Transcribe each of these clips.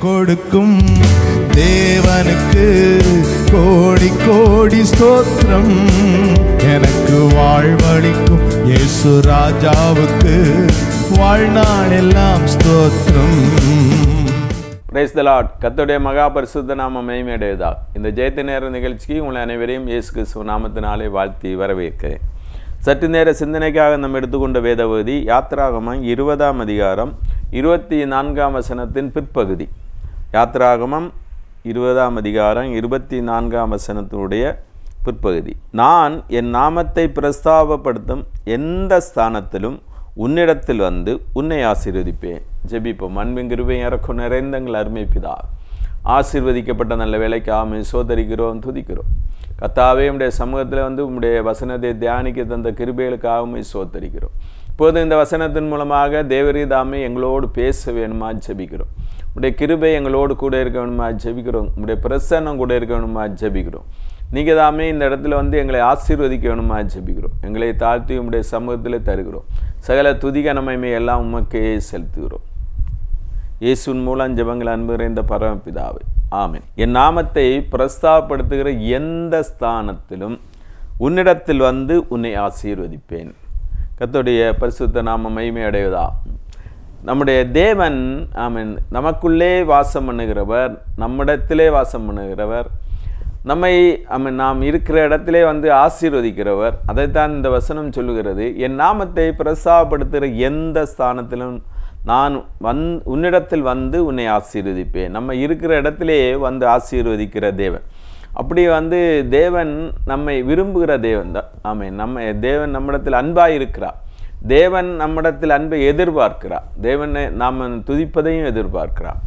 கொடுக்கும் தேவனுக்கு கோடி கோடி ஸ்தோத்திரம். எனக்கு வாழ்வளிக்கும் இயேசு ராஜாவுக்கு வாழ்நாள் எல்லாம் ஸ்தோத்திரம். Praise the Lord. கர்த்தருடைய மகா பரிசுத்த நாமம் மகிமையடைவதாக. இந்த ஜெயத்து நேர நிகழ்ச்சிக்கு உங்களை அனைவரையும் இயேசு கிறிஸ்துவ நாமத்தினாலே வாழ்த்தி வரவேற்கிறேன். சற்று நேர சிந்தனைக்காக நம்ம எடுத்துக்கொண்ட வேதபகுதி யாத்திராகமம் 20ஆம் அதிகாரம் 24ஆம் வசனத்தின் பிற்பகுதி. யாத்திராகமம் 20ஆம் அதிகாரம் 24ஆம் வசனத்தினுடைய பிற்பகுதி. நான் என் நாமத்தை பிரஸ்தாபப்படுத்தும் எந்த ஸ்தானத்திலும் உன்னிடத்தில் வந்து உன்னை ஆசீர்வதிப்பேன். ஜெபிப்போம். அன்பின் கிருபையும் இரக்கம் நிறைந்த எங்கள் அருமை பிதா, ஆசீர்வதிக்கப்பட்ட நல்ல வேலைக்கு ஆமை சோதரிக்கிறோம், துதிக்கிறோம். கர்த்தாவே, உம்முடைய சமூகத்தில் வந்து உம்முடைய வசனத்தை தியானிக்க தந்த கிருபைகளுக்காக சோதரிக்கிறோம். இப்போது இந்த வசனத்தின் மூலமாக தேவரீதாமே எங்களோடு பேச வேணுமா ஜெபிக்கிறோம். உடைய கிருபை எங்களோடு கூட இருக்க வேணுமா ஜெபிக்கிறோம். உடைய பிரசன்னம் கூட இருக்க வேணுமா ஜெபிக்கிறோம். நீங்கள் தாமே இந்த இடத்துல வந்து எங்களை ஆசீர்வதிக்க வேணுமா ஜெபிக்கிறோம். எங்களை தாழ்த்தி உம்முடைய சமூகத்தில் தருகிறோம். சகல துதிக நன்மை எல்லாம் உமக்கே செலுத்துகிறோம். இயேசுவின் மூலம் ஜெபங்கள் அன்பு நிறைந்த பரமபிதாவே, ஆமென். என் நாமத்தை பிரஸ்தாபப்படுத்துகிற எந்த ஸ்தானத்திலும் உன்னிடத்தில் வந்து உன்னை ஆசீர்வதிப்பேன். கர்த்தருடைய பரிசுத்த நாமம் மகிமை அடைவதா. நம்முடைய தேவன், ஆமென், நமக்குள்ளே வாசம் பண்ணுகிறவர், நம்மிடத்திலே வாசம் பண்ணுகிறவர், நம்மை நாம் இருக்கிற இடத்திலே வந்து ஆசீர்வதிக்கிறவர். அதைத்தான் இந்த வசனம் சொல்லுகிறது. என் நாமத்தை பிரஸ்தாபப்படுத்துகிற எந்த ஸ்தானத்திலும் நான் உன்னிடத்தில் வந்து உன்னை ஆசீர்வதிப்பேன். நம்ம இருக்கிற இடத்திலே வந்து ஆசீர்வதிக்கிற தேவன். அப்படி வந்து தேவன் நம்மை விரும்புகிற தேவன் தான். ஆமென். தேவன் நம்மிடத்தில் அன்பாக இருக்கிறார். தேவன் நம்மிடத்தில் அன்பை எதிர்பார்க்கிறார். தேவனை நாம் துதிப்பதையும் எதிர்பார்க்கிறார்.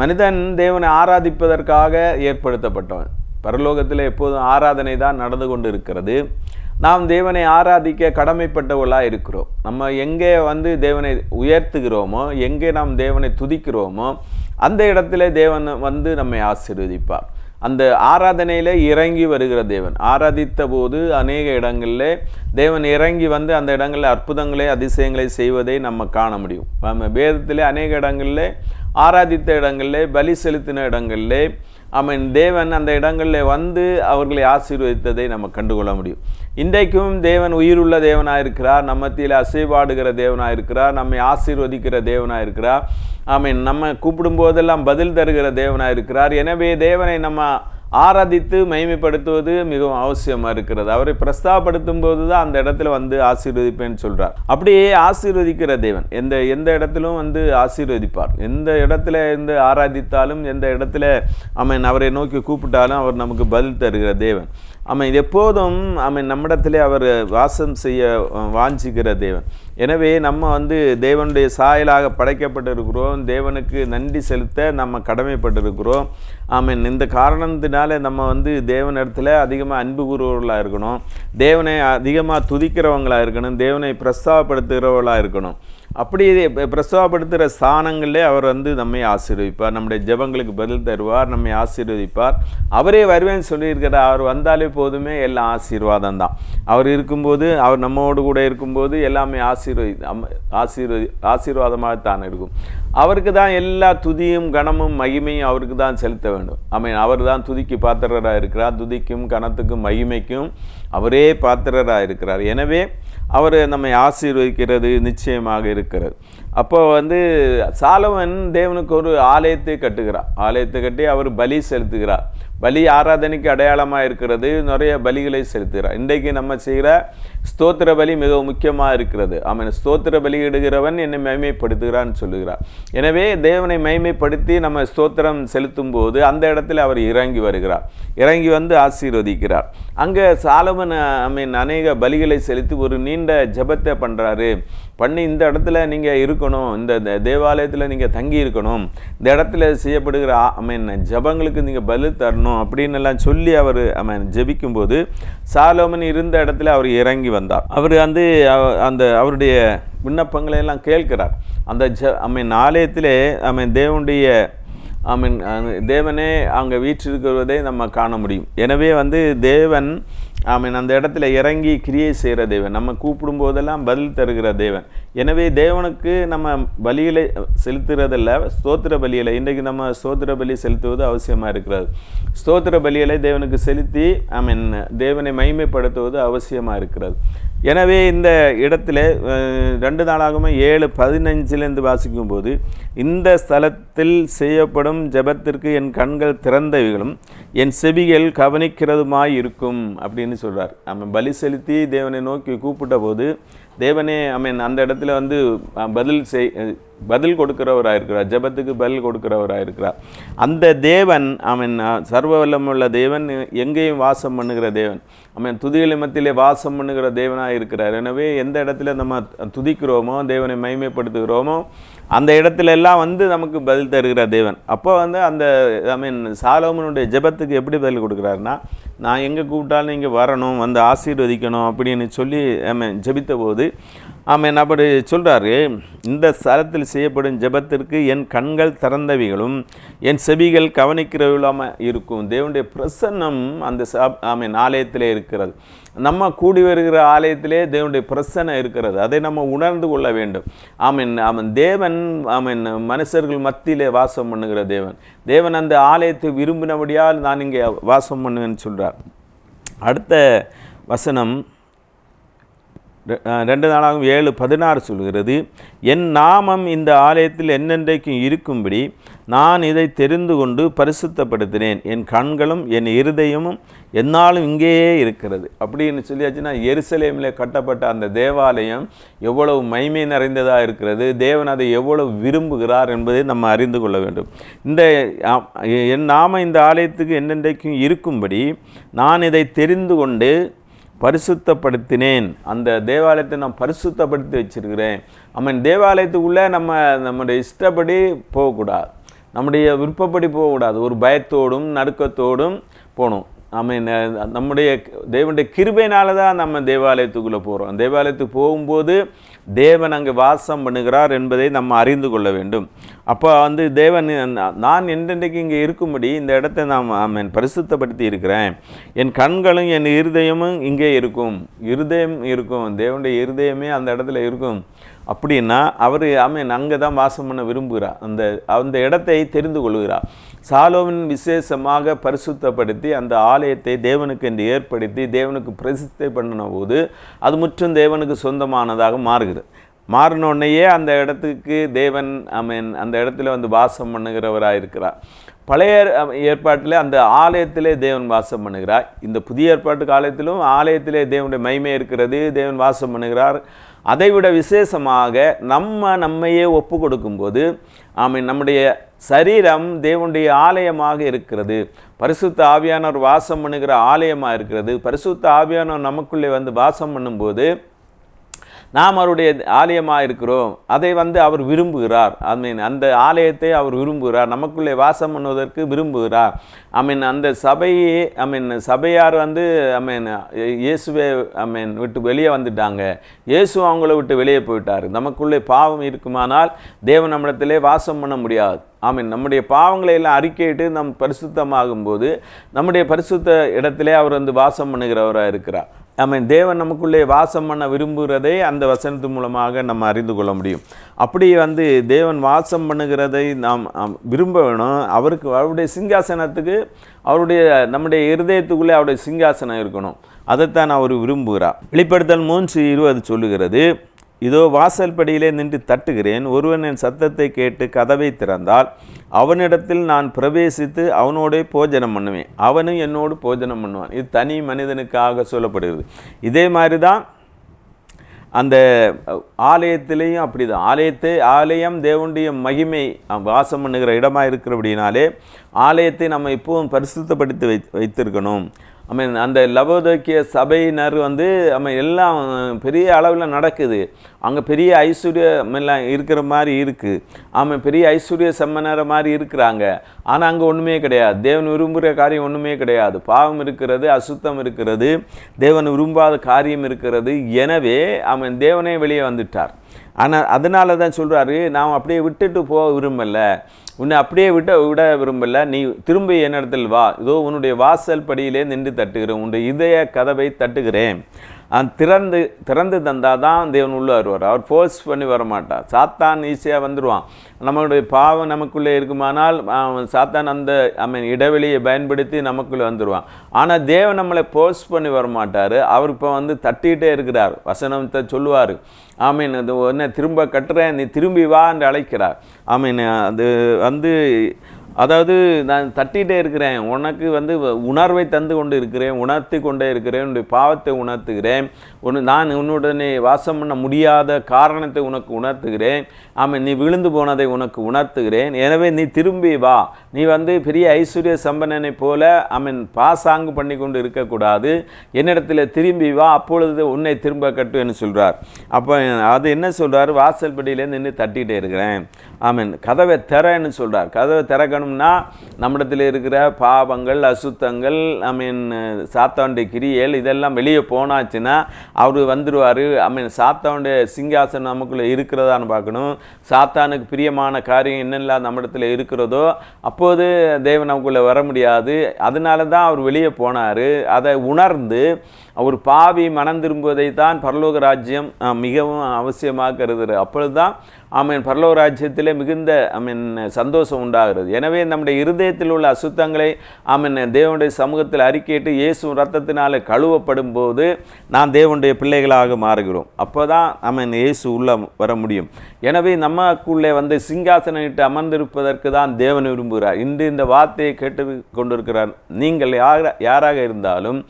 மனிதன் தேவனை ஆராதிப்பதற்காக ஏற்படுத்தப்பட்டவன். பரலோகத்தில் எப்போதும் ஆராதனை தான் நடந்து கொண்டு இருக்கிறது. நாம் தேவனை ஆராதிக்க கடமைப்பட்டவர்களாக இருக்கிறோம். நம்ம எங்கே வந்து தேவனை உயர்த்துகிறோமோ, எங்கே நாம் தேவனை துதிக்கிறோமோ, அந்த இடத்துல தேவன் வந்து நம்மை ஆசீர்வதிப்பார். அந்த ஆராதனையில் இறங்கி வருகிற தேவன். ஆராதித்த போது அநேக இடங்களில் தேவன் இறங்கி வந்து அந்த இடங்களில் அற்புதங்களை அதிசயங்களை செய்வதை நம்ம காண முடியும். நம்ம வேதத்தில் அநேக இடங்களில் ஆராதித்த இடங்களில் பலி செலுத்தின இடங்களில் தேவன் அந்த இடங்களில் வந்து அவர்களை ஆசீர்வதித்ததை நம்ம கண்டுகொள்ள முடியும். இன்றைக்கும் தேவன் உயிருள்ள தேவனாக இருக்கிறார். நம்ம மத்தியில் அசைவாடுகிற தேவனாக இருக்கிறார். நம்மை ஆசீர்வதிக்கிற தேவனாக இருக்கிறார். நம்ம கூப்பிடும் போதெல்லாம் பதில் தருகிற தேவனாக இருக்கிறார். எனவே தேவனை நம்ம ஆராதித்து மகிமைப்படுத்துவது மிகவும் அவசியமாக இருக்கிறது. அவரை பிரஸ்தாபப்படுத்தும் போது தான் அந்த இடத்துல வந்து ஆசீர்வதிப்பேன்னு சொல்கிறார். அப்படியே ஆசீர்வதிக்கிற தேவன் எந்த இடத்திலும் வந்து ஆசீர்வதிப்பார். எந்த இடத்துல இருந்து ஆராதித்தாலும், எந்த இடத்துல அவரை நோக்கி கூப்பிட்டாலும் அவர் நமக்கு பதில் தருகிற தேவன். இது எப்போதும் நம்மிடத்திலே அவர் வாசம் செய்ய வாஞ்சிக்கிற தேவன். எனவே நம்ம வந்து தேவனுடைய சாயலாக படைக்கப்பட்டிருக்கிறோம். தேவனுக்கு நன்றி செலுத்த நம்ம கடமைப்பட்டிருக்கிறோம். இந்த காரணத்தினால நம்ம வந்து தேவனிடத்தில் அதிகமாக அன்பு கூறுவர்களாக இருக்கணும். தேவனை அதிகமாக துதிக்கிறவங்களாக இருக்கணும். தேவனை பிரஸ்தாபப்படுத்துகிறவர்களாக இருக்கணும். அப்படி பிரஸ்தாபப்படுத்துகிற ஸ்தானங்களிலே அவர் வந்து நம்மை ஆசீர்வதிப்பார். நம்முடைய ஜெபங்களுக்கு பதில் தருவார், நம்மை ஆசீர்வதிப்பார். அவரே வருவேன்னு சொல்லியிருக்கிறார். அவர் வந்தாலே போதுமே எல்லாம் ஆசீர்வாதம் தான். அவர் இருக்கும்போது, அவர் நம்மோடு கூட இருக்கும்போது எல்லாமே ஆசீர்வாதமாக இருக்கும். அவருக்கு தான் எல்லா துதியும் கனமும் மகிமையும் அவருக்கு தான் செலுத்த வேண்டும். அவர் தான் துதிக்கு பாத்திரராக இருக்கிறார். துதிக்கும் கனத்துக்கும் மகிமைக்கும் அவரே பாத்திரராக இருக்கிறார். எனவே அவர் நம்மை ஆசீர்வதிக்கிறது நிச்சயமாக இருக்கிறது. அப்போ வந்து சாலமன் தேவனுக்கு ஒரு ஆலயத்தை கட்டுகிறார். ஆலயத்தை கட்டி அவர் பலி செலுத்துகிறார். பலி ஆராதனைக்கு அடையாளமாக இருக்கிறது. நிறைய பலிகளை செலுத்துகிறார். இன்றைக்கு நம்ம செய்கிற ஸ்தோத்திர பலி மிகவும் முக்கியமாக இருக்கிறது. ஸ்தோத்திர பலி இடுகிறவன் என்னை மகிமைப்படுத்துகிறான்னு சொல்லுகிறார். எனவே தேவனை மகிமைப்படுத்தி நம்ம ஸ்தோத்திரம் செலுத்தும் போது அந்த இடத்துல அவர் இறங்கி வருகிறார். இறங்கி வந்து ஆசீர்வதிக்கிறார். அங்கே சாலமன் அநேக பலிகளை செலுத்தி ஒரு நீண்ட ஜெபத்தை பண்ணுறாரு. பண்ணி இந்த இடத்துல நீங்கள் இருக்கணும், இந்த தேவாலயத்தில் நீங்கள் தங்கி இருக்கணும், இந்த இடத்துல செய்யப்படுகிற ஜெபங்களுக்கு நீங்கள் பதில் தரணும் அப்படின்னு எல்லாம் சொல்லி அவர் ஜெபிக்கும்போது சாலோமன் இருந்த இடத்துல அவர் இறங்கி வந்தார். அவர் வந்து அவருடைய விண்ணப்பங்களை எல்லாம் கேட்கிறார். அந்த ஆலயத்திலே தேவனுடைய தேவனே அங்கே வீற்றிருக்கிறதை நம்ம காண முடியும். எனவே தேவன் அந்த இடத்துல இறங்கி கிரியை செய்கிற தேவன், நம்ம கூப்பிடும் போதெல்லாம் பதில் தருகிற தேவன். எனவே தேவனுக்கு நம்ம பலிகளை செலுத்துறதில்ல, ஸ்தோத்திர பலிகளை இன்றைக்கு நம்ம ஸ்தோத்திர பலி செலுத்துவது அவசியமாக இருக்கிறது. ஸ்தோத்திர பலிகளை தேவனுக்கு செலுத்தி தேவனை மகிமைப்படுத்துவது அவசியமாக இருக்கிறது. எனவே இந்த இடத்துல 2 நாளாகமம் 7:15 வாசிக்கும்போது, இந்த ஸ்தலத்தில் செய்யப்படும் ஜெபத்திற்கு என் கண்கள் திறந்தவைகளும் என் செவிகள் கவனிக்கிறதுமாய் இருக்கும் அப்படின்னு சொல்கிறார். பலி செலுத்தி தேவனை நோக்கி கூப்பிட்ட போது தேவனே அந்த இடத்துல பதில் கொடுக்கிறவராக இருக்கிறார், ஜெபத்துக்கு பதில் கொடுக்கிறவராக இருக்கிறார். அந்த தேவன் சர்வ வல்லமுள்ள தேவன், எங்கேயும் வாசம் பண்ணுகிற தேவன், துதிகளை மத்தியிலே வாசம் பண்ணுகிற தேவனாக இருக்கிறார். எனவே எந்த இடத்துல நம்ம துதிக்கிறோமோ, தேவனை மகிமைப்படுத்துகிறோமோ, அந்த இடத்துல எல்லாம் நமக்கு பதில் தருகிற தேவன். அப்போ அந்த சாலோமோனுடைய ஜெபத்துக்கு எப்படி பதில் கொடுக்குறாருன்னா, நான் எங்கே கூப்பிட்டாலும் நீங்கள் வரணும், ஆசீர்வதிக்கணும் அப்படின்னு சொல்லி ஜெபித்த போது அப்படி சொல்கிறாரு, இந்த ஸ்தலத்தில் செய்யப்படும் ஜெபத்திற்கு என் கண்கள் திறந்தவைகளும் என் செவிகள் கவனிக்கிறவர்களாக இருக்கும். தேவனுடைய பிரசன்னம் அந்த ஆலயத்திலே இருக்கிறது. நம்ம கூடி வருகிற ஆலயத்திலே தேவனுடைய பிரசன்னம் இருக்கிறது. அதை நம்ம உணர்ந்து கொள்ள வேண்டும். தேவன் மனுஷர்கள் மத்தியிலே வாசம் பண்ணுகிற தேவன். தேவன் அந்த ஆலயத்தை விரும்பினபடியால் நான் இங்கே வாசம் பண்ணுவேன்னு சொல்கிறார். அடுத்த வசனம் 2 நாளாகவும் 7:16 சொல்கிறது, என் நாமம் இந்த ஆலயத்தில் என்னென்றைக்கும் இருக்கும்படி நான் இதை தெரிந்து கொண்டு பரிசுத்தப்படுத்தினேன். என் கண்களும் என் இருதயமும் என்னாலும் இங்கேயே இருக்கிறது அப்படின்னு சொல்லியாச்சுன்னா, எருசலேமில் கட்டப்பட்ட அந்த தேவாலயம் எவ்வளவு மகிமை நிறைந்ததாக இருக்கிறது, தேவன் அதை எவ்வளவு விரும்புகிறார் என்பதை நம்ம அறிந்து கொள்ள வேண்டும். என் நாமம் இந்த ஆலயத்துக்கு என்னென்றைக்கும் இருக்கும்படி நான் இதை தெரிந்து கொண்டு பரிசுத்தப்படுத்தினேன். அந்த தேவாலயத்தை நான் பரிசுத்தப்படுத்தி வச்சிருக்கிறேன். தேவாலயத்துக்குள்ளே நம்முடைய இஷ்டப்படி போகக்கூடாது, நம்முடைய விருப்பப்படி போகக்கூடாது. ஒரு பயத்தோடும் நடுக்கத்தோடும் போகணும். நம்முடைய தேவனுடைய கிருபையினால தான் நம்ம தேவாலயத்துக்குள்ளே போகிறோம். தேவாலயத்துக்கு போகும்போது தேவன் அங்கே வாசம் பண்ணுகிறார் என்பதை நம்ம அறிந்து கொள்ள வேண்டும். அப்போ தேவன் நான் என்றென்றைக்கு இங்கே இருக்கும்படி இந்த இடத்தை நான் பரிசுத்தப்படுத்தி இருக்கிறேன். என் கண்களும் என் இருதயமும் இங்கே இருக்கும். இருதயம் இருக்கும், தேவனுடைய இருதயமே அந்த இடத்துல இருக்கும். அப்படின்னா அவர் அங்கே தான் வாசம் பண்ண விரும்புகிறார். அந்த இடத்தை தெரிந்து கொள்கிறார். சாலோமோன் விசேஷமாக பரிசுத்தப்படுத்தி அந்த ஆலயத்தை தேவனுக்கு என்று ஏற்படுத்தி தேவனுக்கு பிரசித்தி பண்ணின போது அது முற்றும் தேவனுக்கு சொந்தமானதாக மாறினோடனேயே அந்த இடத்துக்கு தேவன் அந்த இடத்துல வாசம் பண்ணுகிறவராக இருக்கிறார். பழைய ஏற்பாட்டில் அந்த ஆலயத்திலே தேவன் வாசம் பண்ணுகிறார். இந்த புதிய ஏற்பாட்டு காலத்திலும் ஆலயத்திலே தேவனுடைய மகிமை இருக்கிறது, தேவன் வாசம் பண்ணுகிறார். அதைவிட விசேஷமாக நம்மையே ஒப்பு கொடுக்கும்போது நம்முடைய சரீரம் தேவனுடைய ஆலயமாக இருக்கிறது. பரிசுத்த ஆவியானவர் வாசம் பண்ணுகிற ஆலயமாக இருக்கிறது. பரிசுத்த ஆவியானவர் நமக்குள்ளே வாசம் பண்ணும்போது நாம் அவருடைய ஆலயமாக இருக்கிறோம். அதை அவர் விரும்புகிறார். அந்த ஆலயத்தை அவர் விரும்புகிறார், நமக்குள்ளே வாசம் பண்ணுவதற்கு விரும்புகிறார். அந்த சபையே சபையார் இயேசுவை விட்டு வெளியே வந்துட்டாங்க. இயேசு அவங்கள விட்டு வெளியே போயிட்டார். நமக்குள்ளே பாவம் இருக்குமானால் தேவன் நம்மிடத்திலே வாசம் பண்ண முடியாது. நம்முடைய பாவங்களை எல்லாம் அறிக்கையிட்டு நம் பரிசுத்தமாகும்போது நம்முடைய பரிசுத்த இடத்திலே அவர் வாசம் பண்ணுகிறவராக இருக்கிறார். தேவன் நமக்குள்ளே வாசம் பண்ண விரும்புகிறதை அந்த வசனத்து மூலமாக நம்ம அறிந்து கொள்ள முடியும். அப்படி தேவன் வாசம் பண்ணுகிறதை நாம் விரும்ப வேணும். அவருடைய சிங்காசனத்துக்கு நம்முடைய இருதயத்துக்குள்ளே அவருடைய சிங்காசனம் இருக்கணும். அதைத்தான் அவர் விரும்புகிறார். வெளிப்படுத்தல் 3:20 சொல்லுகிறது, இதோ வாசல் படியிலே நின்று தட்டுகிறேன். ஒருவன் என் சத்தத்தை கேட்டு கதவை திறந்தால் அவனிடத்தில் நான் பிரவேசித்து அவனோட போஜனம் பண்ணுவேன், அவனும் என்னோடு போஜனம் பண்ணுவான். இது தனி மனிதனுக்காக சொல்லப்படுகிறது. இதே மாதிரி தான் அந்த ஆலயத்திலையும் அப்படி தான். ஆலயம் தேவனுடைய மகிமை வாசம் பண்ணுகிற இடமாக இருக்கிறபடினாலே ஆலயத்தை நம்ம இப்போவும் பரிசுத்தப்படுத்தி வைத்திருக்கணும். அந்த லவோதோக்கிய சபையினர் எல்லாம் பெரிய அளவில் நடக்குது. அங்கே பெரிய ஐஸ்வர்யம் எல்லாம் இருக்கிற மாதிரி இருக்குது. பெரிய ஐஸ்வர்ய சம்மனர மாதிரி இருக்கிறாங்க. ஆனால் அங்கே ஒன்றுமே கிடையாது. தேவன் விரும்புகிற காரியம் ஒன்றுமே கிடையாது. பாவம் இருக்கிறது, அசுத்தம் இருக்கிறது, தேவன் விரும்பாத காரியம் இருக்கிறது. எனவே தேவனே வெளியே வந்துட்டார். ஆனால் அதனால தான் சொல்கிறாரு, நான் அப்படியே விட்டுட்டு போக விரும்பலை, உன்னை அப்படியே விட விரும்பலை, நீ திரும்பி என்னிடத்தில் வா, இதோ உன்னுடைய வாசல் படியிலே நின்று தட்டுகிறேன், உன்னுடைய இதய கதவை தட்டுகிறேன். திறந்து தந்தால் தான் தேவன் உள்ளே வருவார். அவர் ஃபோர்ஸ் பண்ணி வரமாட்டார். சாத்தான் ஈஸியாக வந்துடுவான். நம்மளுடைய பாவம் நமக்குள்ளே இருக்குமானால் சாத்தான் அந்த இடைவெளியை பயன்படுத்தி நமக்குள்ளே வந்துடுவான். ஆனால் தேவன் நம்மளை ஃபோர்ஸ் பண்ணி வரமாட்டார். அவர் இப்போ தட்டிகிட்டே இருக்கிறார். வசனத்தை சொல்லுவார், ஆமீன், அது என்ன திரும்ப கட்டுறேன், நீ திரும்பி வா என்று அழைக்கிறார். ஆமீன். அது அதாவது நான் தட்டிகிட்டே இருக்கிறேன், உனக்கு உணர்வை தந்து கொண்டு இருக்கிறேன், உணர்த்தி கொண்டே இருக்கிறேன், உன்னுடைய பாவத்தை உணர்த்துகிறேன், நான் உன்னுடனே வாசம் பண்ண முடியாத காரணத்தை உனக்கு உணர்த்துகிறேன், நீ விழுந்து போனதை உனக்கு உணர்த்துகிறேன், எனவே நீ திரும்பி வா, நீ பெரிய ஐஸ்வர்ய சம்பனனை போல பாசாங்கு பண்ணி கொண்டு இருக்கக்கூடாது, என்னிடத்தில் திரும்பி வா, அப்பொழுது உன்னை திரும்ப கட்டுவேன்னு சொல்கிறார். அப்போ அது என்ன சொல்கிறார், வாசல் படியிலே நின்று தட்டிகிட்டே இருக்கிறேன், கதவை திறன்னு சொல்கிறார். கதவை திறக்கணும்னா நம்மிடத்தில் இருக்கிற பாவங்கள், அசுத்தங்கள், சாத்தானுடைய கிரியல் இதெல்லாம் வெளியே போனாச்சுன்னா அவர் வந்துடுவார். சாத்தானுடைய சிங்காசனம் நமக்குள்ளே இருக்கிறதான்னு பார்க்கணும். சாத்தானுக்கு பிரியமான காரியம் என்னெல்லாம் நம்மிடத்தில் இருக்கிறதோ அப்போது தேவன் நமக்குள்ளே வர முடியாது. அதனால தான் அவர் வெளியே போனார். அதை உணர்ந்து அவர் பாவி மனம் திரும்புவதை தான் பரலோக ராஜ்யம் மிகவும் அவசியமாக கருதுகிறார். அப்பொழுது தான் பரலோக ராஜ்யத்திலே மிகுந்த சந்தோஷம் உண்டாகிறது. எனவே நம்முடைய இருதயத்தில் உள்ள அசுத்தங்களை தேவனுடைய சமூகத்தில் அறிக்கையிட்டு இயேசு இரத்தத்தினால் கழுவப்படும் போது நாம் தேவனுடைய பிள்ளைகளாக மாறுகிறோம். அப்போ தான் இயேசு உள்ளே வர முடியும். எனவே நமக்குள்ளே சிங்காசனம் இட்டு அமர்ந்திருப்பதற்கு தான் தேவன் விரும்புகிறார். இன்று இந்த வார்த்தையை கேட்டு கொண்டிருக்கிறார். நீங்கள் யாராக இருந்தாலும்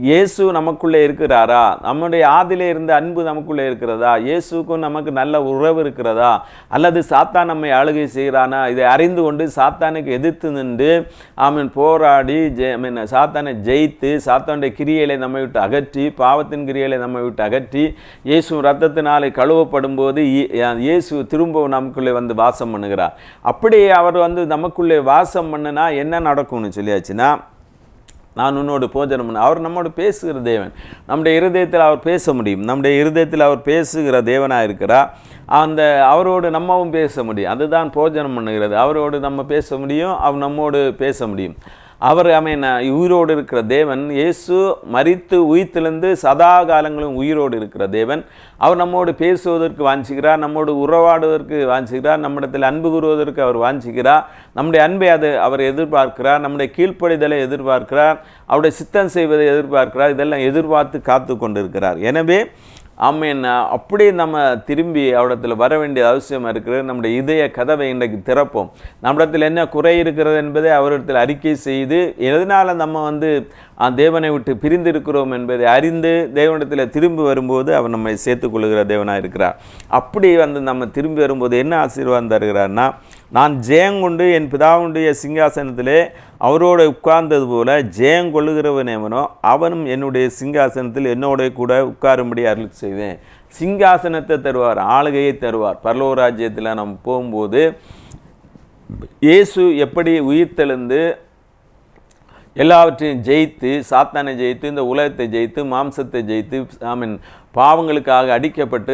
இயேசு நமக்குள்ளே இருக்கிறாரா, நம்முடைய ஆதிலே இருந்த அன்பு நமக்குள்ளே இருக்கிறதா, இயேசுக்கும் நமக்கு நல்ல உறவு இருக்கிறதா, அல்லது சாத்தான் நம்மை ஆளுகை செய்கிறானா, இதை அறிந்து கொண்டு சாத்தானுக்கு எதிர்த்து நின்று போராடி சாத்தானை ஜெயித்து சாத்தானுடைய கிரியைகளை நம்மை விட்டு அகற்றி, பாவத்தின் கிரியைகளை நம்மை விட்டு அகற்றி இயேசு இரத்தத்தினாலே கழுவப்படும் போது இயேசு திரும்ப நமக்குள்ளே வாசம் பண்ணுகிறார். அப்படியே அவர் நமக்குள்ளே வாசம் பண்ணுனா என்ன நடக்கும்னு சொல்லியாச்சுன்னா, நான் உன்னோடு போஜனம் பண்ண, அவர் நம்மோடு பேசுகிற தேவன். நம்முடைய இருதயத்தில் அவர் பேச முடியும். நம்முடைய இருதயத்தில் அவர் பேசுகிற தேவனாக இருக்கிறார். அவரோடு நம்மவும் பேச முடியும். அதுதான் போஜனம் பண்ணுகிறது. அவரோடு நம்ம பேச முடியும், அவர் நம்மோடு பேச முடியும். அவர் உயிரோடு இருக்கிற தேவன். இயேசு மரித்து உயிர்த்தெழுந்து சதா காலங்களும் உயிரோடு இருக்கிற தேவன். அவர் நம்மோடு பேசுவதற்கு வாஞ்சிக்கிறார், நம்மோடு உறவாடுவதற்கு வாஞ்சிக்கிறார், நம்மிடத்தில் அன்பு கூறுவதற்கு அவர் வாஞ்சிக்கிறார். நம்முடைய அன்பை அவர் எதிர்பார்க்கிறார், நம்முடைய கீழ்ப்படிதலை எதிர்பார்க்கிறார், அவருடைய சித்தம் செய்வதை எதிர்பார்க்கிறார். இதெல்லாம் எதிர்பார்த்து காத்து கொண்டிருக்கிறார். எனவே அப்படி நம்ம திரும்பி அவரிடத்தில் வர வேண்டிய அவசியம் இருக்கிறது. நம்முடைய இதய கதவை இன்றைக்கு திறப்போம். நம்மிடத்தில் என்ன குறை இருக்கிறது என்பதை அவரிடத்தில் அறிக்கை செய்து, எதனால் நம்ம தேவனை விட்டு பிரிந்திருக்கிறோம் என்பதை அறிந்து தேவனிடத்தில் திரும்பி வரும்போது அவர் நம்மை சேர்த்துக்கொள்கிற தேவனாக இருக்கிறார். அப்படி நம்ம திரும்பி வரும்போது என்ன ஆசீர்வாதம் தருகிறார்னா, நான் ஜெயங்கொண்டு என் பிதாவுடைய சிங்காசனத்திலே அவரோடு உட்கார்ந்தது போல ஜெயங்கொள்ளுகிறவன் எவனோ அவனும் என்னுடைய சிங்காசனத்தில் என்னோட கூட உட்காரும்படி அருள் செய்வேன். சிங்காசனத்தை தருவார், ஆளுகையை தருவார். பரலோக ராஜ்யத்தில் நம்ம போகும்போது இயேசு எப்படி உயிர்த்தெழுந்து எல்லாவற்றையும் ஜெயித்து, சாத்தானை ஜெயித்து, இந்த உலகத்தை ஜெயித்து, மாம்சத்தை ஜெயித்து, பாவங்களுக்காக அடிக்கப்பட்டு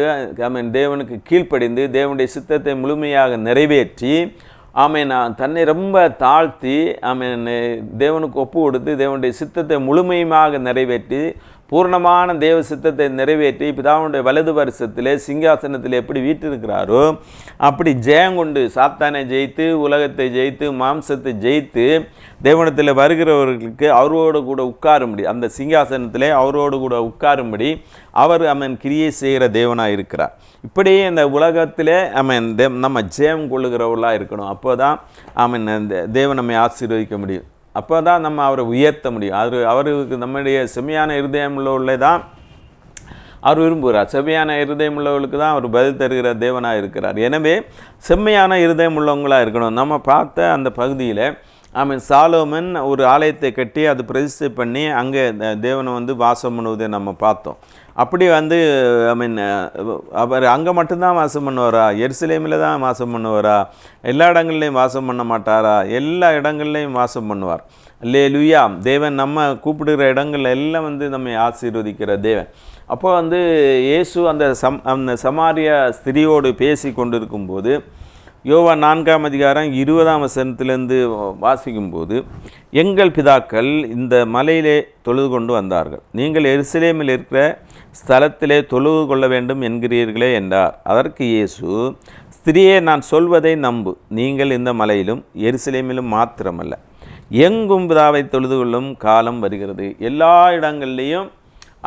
தேவனுக்கு கீழ்ப்படிந்து தேவனுடைய சித்தத்தை முழுமையாக நிறைவேற்றி தன்னை ரொம்ப தாழ்த்தி தேவனுக்கு ஒப்பு கொடுத்து தேவனுடைய சித்தத்தை முழுமையாக நிறைவேற்றி பூர்ணமான தேவ சித்தத்தை நிறைவேற்றி பிதாவுடைய வலது வருஷத்திலே சிங்காசனத்தில் எப்படி வீற்றிருக்கிறாரோ அப்படி ஜெயங்கொண்டு சாத்தானை ஜெயித்து, உலகத்தை ஜெயித்து, மாம்சத்தை ஜெயித்து தேவனத்தில் வருகிறவர்களுக்கு அவரோடு கூட உட்காரும்படி, அந்த சிங்காசனத்திலே அவரோடு கூட உட்காரும்படி அவர் கிரியை செய்கிற தேவனாக இருக்கிறார். இப்படியே இந்த உலகத்திலே நம்ம ஜெயம் கொள்ளுகிறவர்களாக இருக்கணும். அப்போ தான் தேவன் நம்மை ஆசீர்வதிக்க முடியும். அப்போ தான் நம்ம அவரை உயர்த்த முடியும். அவருக்கு நம்முடைய செம்மையான இருதயம் உள்ளவர்களே தான் அவர் விரும்புகிறார். செம்மையான இருதயம் உள்ளவர்களுக்கு தான் அவர் பதில் தருகிற தேவனாக இருக்கிறார். எனவே செம்மையான இருதயம் உள்ளவங்களாக இருக்கணும். நம்ம பார்த்த அந்த பகுதியில் சாலோமன் ஒரு ஆலயத்தை கட்டி அது பிரதிஷ்டை பண்ணி அங்கே தேவனை வாசம் பண்ணுவதை நம்ம பார்த்தோம். அப்படி அவர் அங்கே மட்டும்தான் வாசம் பண்ணுவாரா? எருசலேமில் தான் வாசம் பண்ணுவாரா? எல்லா இடங்கள்லையும் வாசம் பண்ண மாட்டாரா? எல்லா இடங்கள்லையும் வாசம் பண்ணுவார். அல்லேலூயா. தேவன் நம்ம கூப்பிடுகிற இடங்கள் எல்லாம் நம்மை ஆசீர்வதிக்கிற தேவன். அப்போ வந்து இயேசு அந்த சமாரிய ஸ்திரியோடு பேசி கொண்டிருக்கும்போது யோவான் 4ஆம் அதிகாரம் 20ஆம் வசனத்திலிருந்து வாசிக்கும்போது, எங்கள் பிதாக்கள் இந்த மலையிலே தொழுது கொண்டு வந்தார்கள், நீங்கள் எருசலேமில் இருக்கிற ஸ்தலத்திலே தொழுது கொள்ள வேண்டும் என்கிறீர்களே என்றார். அதற்கு இயேசு, ஸ்திரியே, நான் சொல்வதை நம்பு, நீங்கள் இந்த மலையிலும் எருசலேமிலும் மாத்திரமல்ல, எங்கும் பிதாவை தொழுது கொள்ளும் காலம் வருகிறது. எல்லா இடங்கள்லேயும்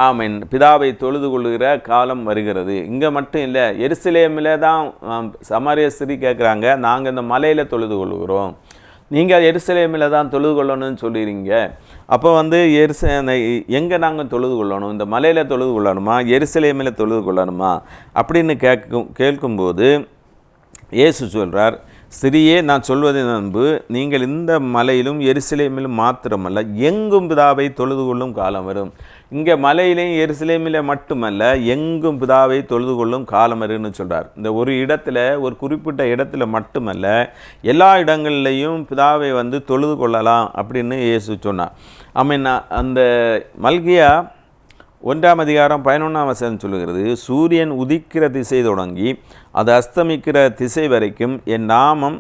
ஆமென் பிதாவை தொழுது கொள்ளுகிற காலம் வருகிறது. இங்கே மட்டும் இல்லை, எருசலேமில் தான் சமாரிய ஸ்திரீ கேட்குறாங்க, நாங்கள் இந்த மலையில் தொழுது கொள்ளுகிறோம், நீங்கள் எருசலேமில் தான் தொழுது கொள்ளணும்னு சொல்லிடுறீங்க. அப்போ வந்து எங்கே நாங்கள் தொழுது கொள்ளணும், இந்த மலையில் தொழுது கொள்ளணுமா, எருசலேமில் தொழுது கொள்ளணுமா அப்படின்னு கேட்கும்போது இயேசு சொல்கிறார், ஸ்திரியே, நான் சொல்வதை நம்பு, நீங்கள் இந்த மலையிலும் எருசலேமிலும் மாத்திரமல்ல, எங்கும் பிதாவை தொழுது கொள்ளும் காலம் வரும். இங்கே மலையிலையும் எருசலேமில் மட்டுமல்ல, எங்கும் பிதாவை தொழுது கொள்ளும் காலம் வரும்னு சொல்கிறார். இந்த ஒரு இடத்துல, ஒரு குறிப்பிட்ட இடத்துல மட்டுமல்ல, எல்லா இடங்கள்லையும் பிதாவை வந்து தொழுது கொள்ளலாம் அப்படின்னு இயேசு சொன்னார். அந்த மல்கியா 1ஆம் அதிகாரம் 11ஆம் வசனம் சொல்லுகிறது, சூரியன் உதிக்கிற திசை தொடங்கி அது அஸ்தமிக்கிற திசை வரைக்கும் என் நாமம்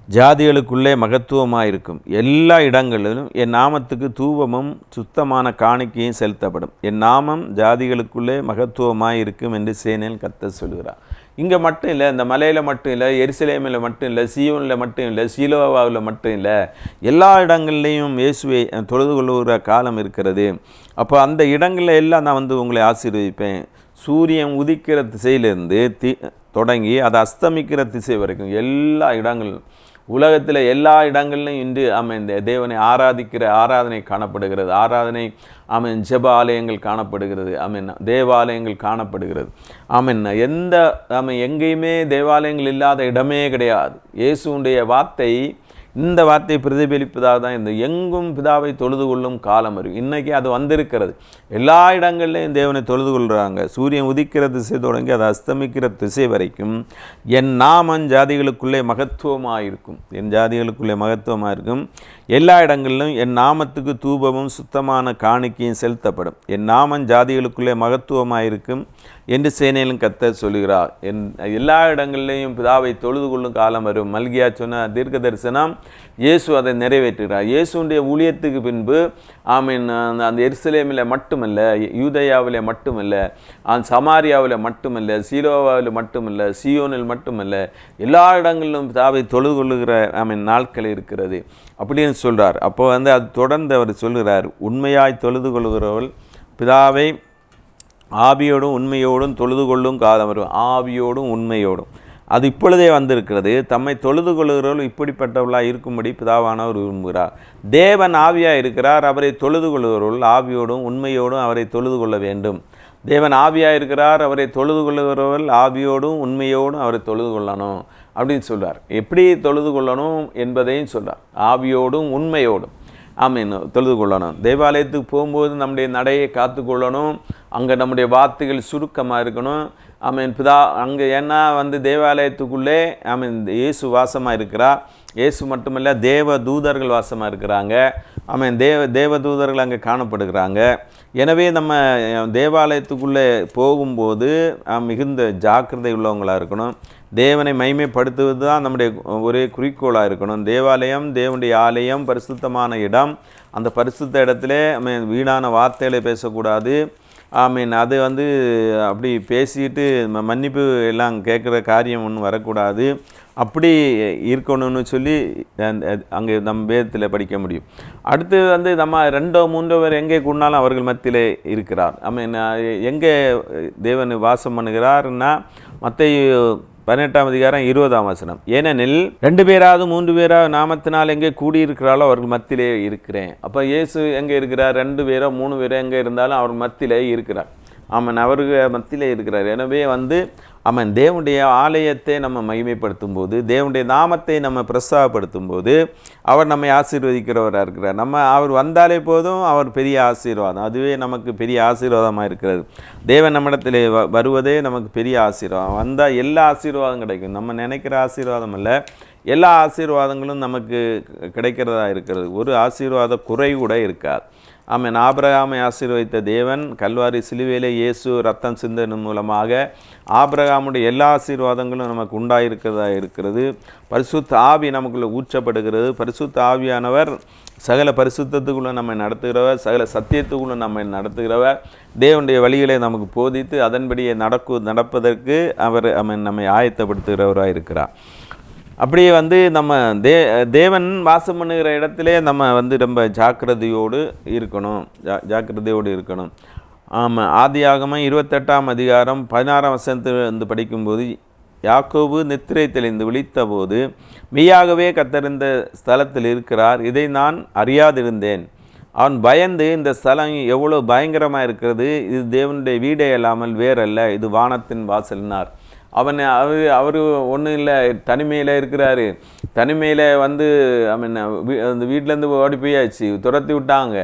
ஜாதிகளுக்குள்ளே மகத்துவமாயிருக்கும். எல்லா இடங்களிலும் என் நாமத்துக்கு தூபமும் சுத்தமான காணிக்கையும் செலுத்தப்படும். என் நாமம் ஜாதிகளுக்குள்ளே மகத்துவமாயிருக்கும் என்று சேனையில் கர்த்தர் சொல்கிறார். இங்கே மட்டும் இல்லை, இந்த மலையில் மட்டும் இல்லை, எருசலேமில் மட்டும் இல்லை, சீயோனில் மட்டும் இல்லை, சீலோவாவில் மட்டும் இல்லை, எல்லா இடங்கள்லேயும் இயேசுவை தொழுது கொள்ளுகிற காலம் இருக்கிறது. அப்போ அந்த இடங்களில் எல்லாம் நான் வந்து உங்களை ஆசீர்வதிப்பேன். சூரியன் உதிக்கிற திசையிலிருந்து தொடங்கி அது அஸ்தமிக்கிற திசை வரைக்கும் எல்லா இடங்களும், உலகத்தில் எல்லா இடங்கள்லையும் இன்று இந்த தேவனை ஆராதிக்கிற ஆராதனை காணப்படுகிறது. ஜெப ஆலயங்கள் காணப்படுகிறது. தேவாலயங்கள் காணப்படுகிறது. எங்கேயுமே தேவாலயங்கள் இல்லாத இடமே கிடையாது. இயேசுடைய வார்த்தை, இந்த வார்த்தையை பிரதிபலிப்பதாக தான் இந்த எங்கும் பிதாவை தொழுது கொள்ளும் காலம் வரும். இன்றைக்கி அது வந்திருக்கிறது. எல்லா இடங்கள்லையும் தேவனை தொழுது கொள்கிறாங்க. சூரியன் உதிக்கிற திசை தொடங்கி அது அஸ்தமிக்கிற திசை வரைக்கும் என் நாமம் ஜாதிகளுக்குள்ளே மகத்துவமாக இருக்கும். என் ஜாதிகளுக்குள்ளே மகத்துவமாக இருக்கும். எல்லா இடங்களிலும் என் நாமத்துக்கு தூபமும் சுத்தமான காணிக்கையும் செலுத்தப்படும். என் நாமம் ஜாதிகளுக்குள்ளே மகத்துவமாக இருக்கும் என்று சேனையிலும் கர்த்தர் சொல்கிறார். எல்லா இடங்கள்லேயும் பிதாவை தொழுது கொள்ளும் காலம் வரும். மல்கியா சொன்ன தீர்க்க தரிசனம் இயேசு அதை நிறைவேற்றுகிறார். இயேசுடைய ஊழியத்துக்கு பின்பு அந்த எருசலேமில் மட்டுமல்ல, யூதேயாவில் மட்டுமல்ல, சமாரியாவில் மட்டுமல்ல, சீலோவாவில் மட்டுமல்ல, சீயோனில் மட்டுமல்ல, எல்லா இடங்களிலும் பிதாவை தொழுது கொள்ளுகிற நாட்கள் இருக்கிறது அப்படின்னு சொல்கிறார். அப்போ வந்து அது தொடர்ந்து அவர் சொல்கிறார், உண்மையாய் தொழுது கொள்கிறவர்கள் பிதாவை ஆவியோடும் உண்மையோடும் தொழுது கொள்ளும் காலம் வரும். ஆவியோடும் உண்மையோடும் அது இப்பொழுதே வந்திருக்கிறது. தம்மை தொழுது கொள்கிறவர்கள் இப்படிப்பட்டவர்களாக இருக்கும்படி பிதாவானவர் விரும்புகிறார். தேவன் ஆவியாக இருக்கிறார். அவரை தொழுது கொள்கிறவர்கள் ஆவியோடும் உண்மையோடும் அவரை தொழுது கொள்ள வேண்டும். தேவன் ஆவியாக இருக்கிறார். அவரை தொழுது கொள்கிறவர்கள் ஆவியோடும் உண்மையோடும் அவரை தொழுது கொள்ளணும் அப்படின்னு சொல்கிறார். எப்படி தொழுது கொள்ளணும் என்பதையும் சொல்கிறார். ஆவியோடும் உண்மையோடும் தொழுது கொள்ளணும். தேவாலயத்துக்கு போகும்போது நம்முடைய நடையை காத்து கொள்ளணும். அங்கே நம்முடைய வார்த்தைகள் சுருக்கமாக இருக்கணும். பிதா அங்கே ஏன்னா வந்து தேவாலயத்துக்குள்ளே இயேசு வாசமாக இருக்கிறார். இயேசு மட்டுமல்ல, தேவ தூதர்கள் வாசமாக இருக்கிறாங்க. தேவ தூதர்கள் அங்கே காணப்படுகிறாங்க. எனவே நம்ம தேவாலயத்துக்குள்ளே போகும்போது மிகுந்த ஜாக்கிரதை உள்ளவங்களாக இருக்கணும். தேவனை மைமைப்படுத்துவது தான் நம்முடைய ஒரே குறிக்கோளாக இருக்கணும். தேவாலயம் தேவனுடைய ஆலயம், பரிசுத்தமான இடம். அந்த பரிசுத்த இடத்துல வீணான வார்த்தைகளை பேசக்கூடாது. அது வந்து அப்படி பேசிட்டு மன்னிப்பு எல்லாம் கேட்குற காரியம் ஒன்றும் வரக்கூடாது. அப்படி இருக்கணும்னு சொல்லி அங்கே நம்ம வேதத்தில் படிக்க முடியும். அடுத்து வந்து நம்ம 2-3 பேர் எங்கே கூடினாலும் அவர்கள் மத்தியிலே இருக்கிறார். எங்கே தேவன் வாசம் பண்ணுகிறார்னா மத்தேயு 18ஆம் அதிகாரம் 20ஆம் வசனம், ஏனெனில் 2 பேராவது 3 பேராவது நாமத்தினால் எங்கே கூடியிருக்கிறாளோ அவர்கள் மத்தியிலே இருக்கிறேன். அப்போ இயேசு எங்கே இருக்கிறார்? 2 பேரோ 3 பேரோ எங்கே இருந்தாலும் அவர் மத்தியிலே இருக்கிறார். அவர்கள் மத்தியிலே இருக்கிறார். எனவே வந்து தேவனுடைய ஆலயத்தை நம்ம மகிமைப்படுத்தும் போது, தேவனுடைய நாமத்தை நம்ம பிரஸ்தாபப்படுத்தும் போது அவர் நம்மை ஆசீர்வதிக்கிறவராக இருக்கிறார். அவர் வந்தாலே போதும், அவர் பெரிய ஆசீர்வாதம். அதுவே நமக்கு பெரிய ஆசீர்வாதமாக இருக்கிறது. தேவன் நம்மிடத்தில் வருவதே நமக்கு பெரிய ஆசீர்வாதம். வந்தால் எல்லா ஆசீர்வாதம் கிடைக்கும். நம்ம நினைக்கிற ஆசீர்வாதம் அல்ல, எல்லா ஆசீர்வாதங்களும் நமக்கு கிடைக்கிறதா இருக்கிறது. ஒரு ஆசீர்வாத குறை கூட இருக்காது. ஆமென். ஆபிரகாமை ஆசீர்வதித்த தேவன் கல்வாரி சிலுவையிலே இயேசு ரத்தம் சிந்தனின் மூலமாக ஆபிரகாமுடைய எல்லா ஆசீர்வாதங்களும் நமக்கு உண்டாயிருக்கிறதா இருக்கிறது. பரிசுத்த ஆவி நமக்குள்ளே ஊற்றப்படுகிறது. பரிசுத்த ஆவியானவர் சகல பரிசுத்தத்துக்குள்ளே நம்மை நடத்துகிறவர், சகல சத்தியத்துக்குள்ளே நம்மை நடத்துகிறவர், தேவனுடைய வழிகளை நமக்கு போதித்து அதன்படியே நடப்பதற்கு அவர் நம்மை ஆயத்தப்படுத்துகிறவராக இருக்கிறார். அப்படியே நம்ம தேவன் வாசம் பண்ணுகிற இடத்துல நம்ம ரொம்ப ஜாக்கிரதையோடு இருக்கணும். ஜாக்கிரதையோடு இருக்கணும். ஆமாம். ஆதியாகமம் 28ஆம் அதிகாரம் 16ஆம் வசனத்திலிருந்து படிக்கும்போது, யாக்கோபு நித்திரை தெளிந்து விழித்தபோது மெய்யாகவே கர்த்தர் இந்த ஸ்தலத்தில் இருக்கிறார், இதை நான் அறியாதிருந்தேன். அவன் பயந்து, இந்த ஸ்தலம் எவ்வளோ பயங்கரமாக இருக்கிறது, இது தேவனுடைய வீடே இல்லாமல் வேறல்ல, இது வானத்தின் வாசல்னார். அவர் ஒன்றும் இல்லை, தனிமையில் இருக்கிறாரு. தனிமையில் அந்த வீட்டிலேருந்து ஓடி போயாச்சு, துரத்தி விட்டாங்க.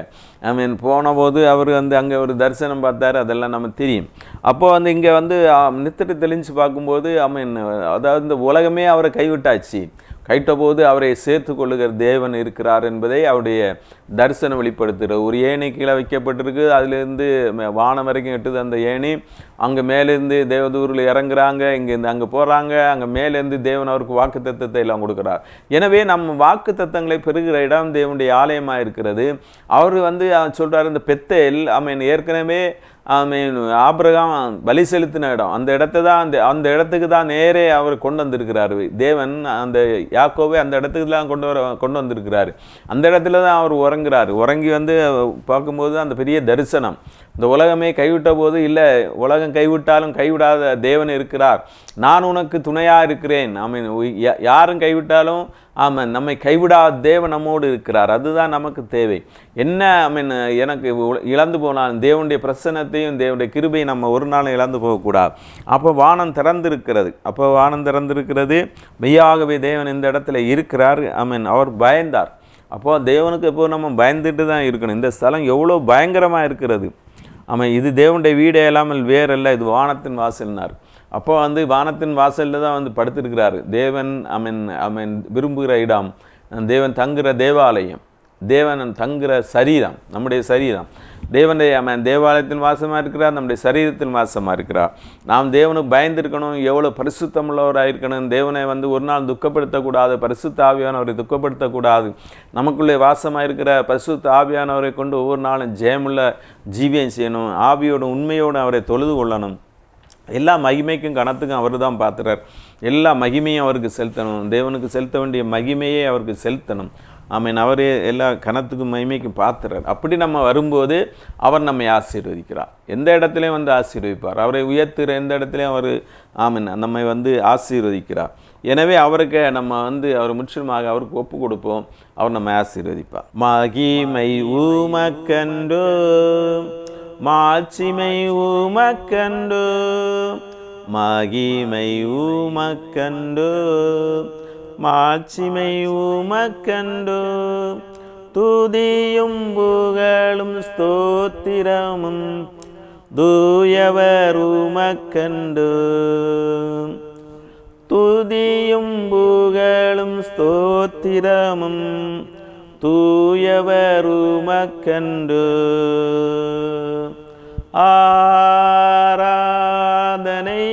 போன போது அவர் அங்கே ஒரு தரிசனம் பார்த்தார், அதெல்லாம் நம்ம தெரியும். அப்போது இங்கே நித்திரை தெளிஞ்சு பார்க்கும்போது அதாவது இந்த உலகமே அவரை கைவிட்டாச்சு. கைட்டபோது அவரை சேர்த்து கொள்ளுகிற தேவன் இருக்கிறார் என்பதை அவருடைய தரிசனம் வெளிப்படுத்துகிற ஒரு ஏணி கீழே வைக்கப்பட்டிருக்கு. அதிலிருந்து வானம் வரைக்கும் எட்டுது அந்த ஏணி. அங்கே மேலேருந்து தேவதூரில் இறங்குறாங்க, இங்கேருந்து அங்கே போகிறாங்க. அங்கே மேலேருந்து தேவன் அவருக்கு வாக்கு தத்தத்தை எல்லாம் கொடுக்குறார். எனவே நம்ம வாக்கு தத்தங்களை பெறுகிற இடம் தேவனுடைய ஆலயமாக இருக்கிறது. அவர் சொல்கிறார், இந்த பெத்தேல் ஏற்கனவே ஆபிரகாம் பலி செலுத்தின இடம், அந்த இடத்தை தான் அந்த இடத்துக்கு தான் நேரே அவர் கொண்டு வந்திருக்கிறார். தேவன் அந்த யாக்கோவை அந்த இடத்துக்கு தான் கொண்டு வந்திருக்கிறார். அந்த இடத்துல தான் அவர் உறங்கி பார்க்கும்போது அந்த பெரிய தரிசனம், இந்த உலகமே கைவிட்ட போது, இல்லை உலகம் கைவிட்டாலும் கைவிடாத தேவன் இருக்கிறார், நான் உனக்கு துணையாக இருக்கிறேன். யாரும் கைவிட்டாலும் நம்மை கைவிடாத தேவன் நம்மோடு இருக்கிறார். அதுதான் நமக்கு தேவை. என்ன எனக்கு இழந்து போனாலும் தேவனுடைய பிரசன்னத்தையும் தேவனுடைய கிருபையை நம்ம ஒரு நாளும் இழந்து போகக்கூடாது. அப்போ வானம் திறந்திருக்கிறது. மெய்யாகவே தேவன் இந்த இடத்துல இருக்கிறார். அவர் பயந்தார். அப்போது தேவனுக்கு எப்போ நம்ம பயந்துட்டு தான் இருக்கணும். இந்த ஸ்தலம் எவ்வளோ பயங்கரமாக இருக்கிறது. இது தேவனுடைய வீடே இல்லாமல் வேறல்ல, இது வானத்தின் வாசல்னார். அப்போ வானத்தின் வாசலில் தான் படுத்திருக்கிறாரு தேவன். விரும்புகிற இடம், தேவன் தங்குகிற தேவாலயம், தேவன் தங்குகிற சரீரம், நம்முடைய சரீரம். தேவனுடைய தேவாலயத்தின் வாசமாக இருக்கிறார், நம்முடைய சரீரத்தின் வாசமாக இருக்கிறார். நாம் தேவனுக்கு பயந்துருக்கணும், எவ்வளோ பரிசுத்தமுள்ளவராக இருக்கணும். தேவனை ஒரு நாள் துக்கப்படுத்தக்கூடாது, பரிசுத்த ஆவியானவரை துக்கப்படுத்தக்கூடாது. நமக்குள்ளே வாசமாக இருக்கிற பரிசுத்த ஆவியானவரை கொண்டு ஒவ்வொரு நாளும் ஜெயமுள்ள ஜீவியம் செய்யணும். ஆவியோட உண்மையோடு அவரை தொழுது கொள்ளணும். எல்லா மகிமைக்கும் கணத்துக்கும் அவர் தான் பார்த்துறார். எல்லா மகிமையும் அவருக்கு செலுத்தணும். தேவனுக்கு செலுத்த வேண்டிய மகிமையே அவருக்கு செலுத்தணும். அவரே எல்லா கணத்துக்கும் மகிமைக்கும் பார்த்துறார். அப்படி நம்ம வரும்போது அவர் நம்மை ஆசீர்வதிக்கிறார். எந்த இடத்துலையும் ஆசீர்வதிப்பார். அவரை உயர்த்துகிற எந்த இடத்துலையும் அவர் நம்மை ஆசீர்வதிக்கிறார். எனவே அவருக்கு நம்ம அவர் முற்றிலுமாக அவருக்கு ஒப்பு கொடுப்போம். அவர் நம்மை ஆசீர்வதிப்பார். மகிமை உமக்கண்டோ, மாட்சிமை உமக்கண்டோ, மகிமை உமக்கண்டோ, மாட்சிமை உமக்கண்டோ, துதியும் புகழும் ஸ்தோத்திரமும் தூயவர் உமக்கண்டோ, துதியும் புகழும் ஸ்தோத்திரமும் தூயவர் உமக்கண்டோ. ஆராதனை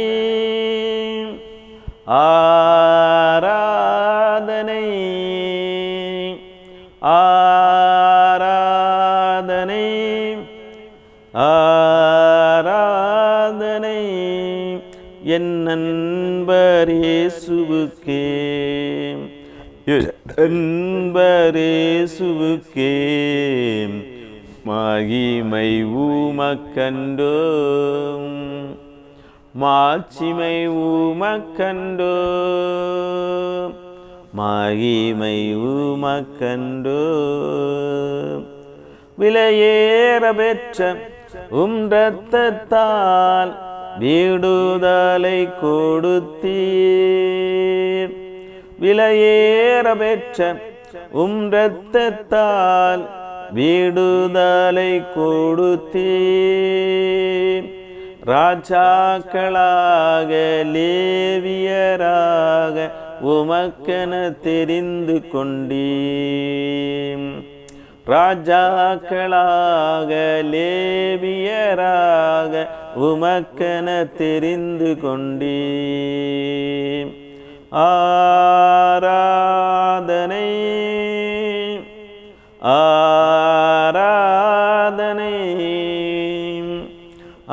ஆராதனை ஆராதனை ஆராதனை என் நண்பர் இயேசுவுக்கே, நண்பர் இயேசுவுக்கே, மகிமை உமக்கண்டோ, மாட்சிமை உமக்கண்டோ, மகிமை உமக்கண்டோ. விலையேற பெற்ற இரத்தத்தால் விடுதலை கொடுத்தீர், விலையேற பெற்ற இரத்தத்தால் விடுதலை கொடுத்தீர். ராஜாக்களாக லேவியராக உமக்கென தெரிந்து கொண்டீம். ராஜாக்களாக லேவியராக உமக்கென தெரிந்து கொண்டீம். ஆராதனை ஆராதனை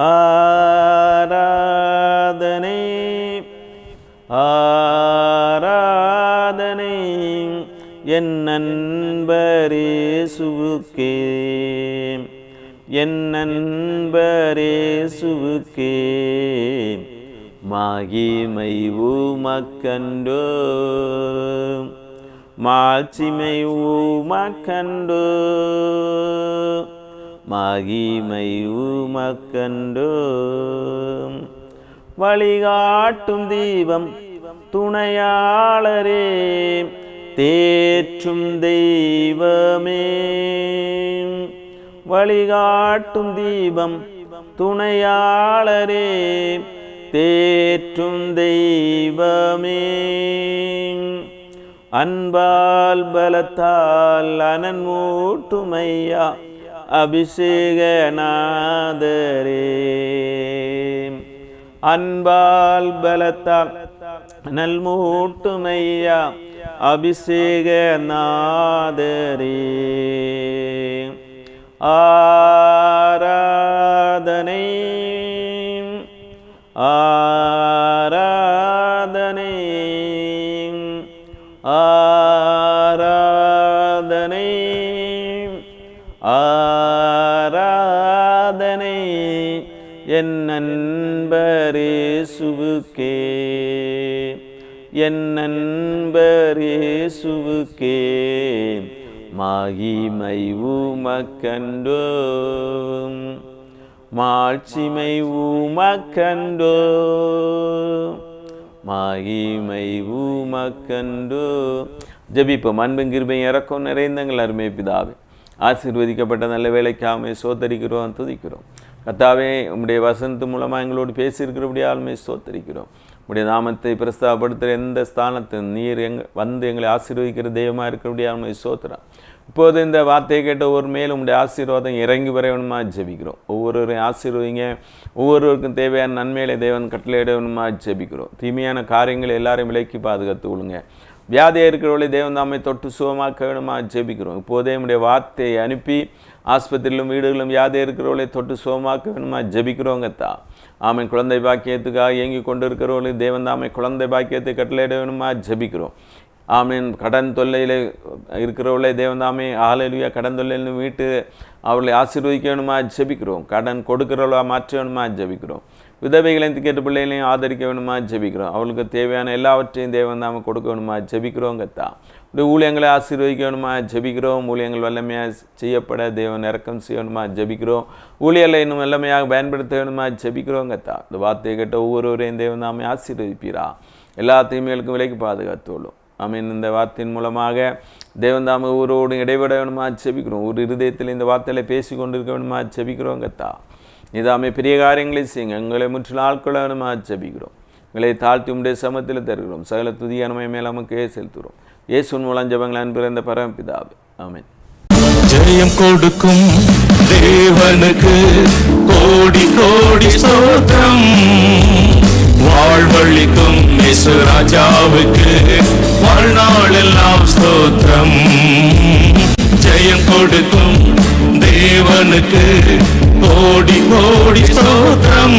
ஆராதனை ஆராதனை என் நண்பரே சுவுக்கே என் நண்பரே சுவுக்கே மகிமை உமக்கண்டோ மாட்சிமை உமக்கண்டோ மகிமை உமக்கண்டோ. வழிகாட்டும் தீபம் துணையாளரே தேற்றும் தெய்வமே. வழிகாட்டும் தீபம் துணையாளரே தேற்றும் தெய்வமே. அன்பால் பலத்தால் அனன்மூட்டுமையா அபிஷேகநாதரே. அன்பால் பலத்தால் நல்மூட்டுமையா அபிஷேகநாதரே. ஆராதனை ஆராதனை ஆராதனை ஆராதனை என் நண்பரே சுவுக்கே என் நண்பரே சுவுக்கே மகிமை உமக்கண்டோ மாட்சிமை உமக்கண்டோ மகிமை உமக்கண்டோ. ஜெபிப்போம். அன்பும் கிருபையும் இரக்கம் நிறைந்தங்கள் அருமை பிதாவே, ஆசீர்வதிக்கப்பட்ட நல்ல வேலைக்காக சோத்தரிக்கிறோம், துதிக்கிறோம். கர்த்தாவே, உம்முடைய வசனத்து மூலமாக எங்களோடு பேசியிருக்கிறபடியாலுமே சோத்தரிக்கிறோம். உடைய நாமத்தை பிரஸ்தாபப்படுத்துகிற எந்த ஸ்தானத்தையும் நீர் வந்து எங்களை ஆசீர்வதிக்கிற தெய்வமாக இருக்கிறபடியாலுமே சோத்திரம். இப்போது இந்த வார்த்தையை கேட்ட ஒவ்வொரு மேலும் உடைய ஆசீர்வாதம் இறங்கி வரையணுமா ஜெபிக்கிறோம். ஒவ்வொருவரையும் ஆசீர்வதிங்க. ஒவ்வொருவருக்கும் தேவையான நன்மைகளை தேவன் கட்டளையிடணுமா ஜெபிக்கிறோம். தீமையான காரியங்களை எல்லாரையும் விலக்கி பாதுகாத்து கொள்ளுங்க. வியாதியாக இருக்கிறவர்களை தேவன் தாமை தொட்டு சுகமாக்க வேணுமா ஜெபிக்கிறோம். இப்போதே நம்முடைய வார்த்தையை அனுப்பி ஆஸ்பத்திரியிலும் வீடுகளிலும் வியாதியாக இருக்கிறவர்களை தொட்டு சுகமாக்க வேணுமா ஜெபிக்கிறோங்கத்தா. ஆமென். குழந்தை பாக்கியத்துக்காக இயங்கி கொண்டு இருக்கிறவர்களுக்கு தேவன் தாமை குழந்தை பாக்கியத்தை கட்டளையிட வேணுமா ஜெபிக்கிறோம். ஆமீன். கடன் தொல்லையில் இருக்கிறவர்களே தேவன் தாமே ஹல்லேலூயா கடன் தொல்லையிலிருந்து மீட்டு அவர்களை ஆசீர்வதிக்க வேணுமா ஜெபிக்கிறோம். கடன் கொடுக்கிறவர்களா மாற்ற வேணுமா ஜெபிக்கிறோம். விதவைகளையும் கேட்ட பிள்ளைகளையும் ஆதரிக்க வேணுமா ஜெபிக்கிறோம். அவளுக்கு தேவையான எல்லாவற்றையும் தேவன் தாமே கொடுக்க வேணுமா ஜெபிக்கிறோங்கத்தா. இப்படி ஊழியங்களை ஆசீர்வதிக்க வேணுமா ஜெபிக்கிறோம். ஊழியங்கள் வல்லமையாக செய்யப்பட தேவன் இறக்கம் செய்யணுமா ஜெபிக்கிறோம். ஊழியர்களை இன்னும் வல்லமையாக பயன்படுத்த வேணுமா ஜெபிக்கிறோங்கத்தா. இந்த வார்த்தையை கேட்ட ஒவ்வொருவரையும் தேவன் தாமே ஆசீர்வதிப்பீரா. எல்லா தீமைகளுக்கும் விலைக்கு பாதுகாத்துள்ளோம். ஆமீன். இந்த வார்த்தையின் மூலமாக தேவன் தாமே ஒவ்வொருவரோடு இடைவிட வேணுமா ஜெபிக்கிறோம். ஒரு இருதயத்தில் இந்த வார்த்தைகளை பேசி கொண்டிருக்க வேணுமா ஜெபிக்கிறோங்கத்தா. இதாமே பெரிய காரியங்களை செய்யுங்க. எங்களை முற்றிலும் ஆட்கொள்ள வேணுமா ஜெபிக்கிறோம். எங்களை தாழ்த்தி உடைய சமத்தில் தருகிறோம். சகல துதியானமை மேல் நமக்கே செலுத்துகிறோம். இயேசுவின் மூலம் ஜெபங்கள் அன்பிறந்த பரமபிதாவே. ஆமென். ஜெயம் கொடுக்கும் தேவனுக்கு கோடி கோடி ஸ்தோத்திரம். வாழ்வழிக்கும் இயேசு ராஜாவுக்கு வாழ்நாளெல்லாம் ஸ்தோத்திரம். ஜெயம் கொடுக்கும் தேவனுக்கு கோடி கோடி ஸ்தோத்திரம்.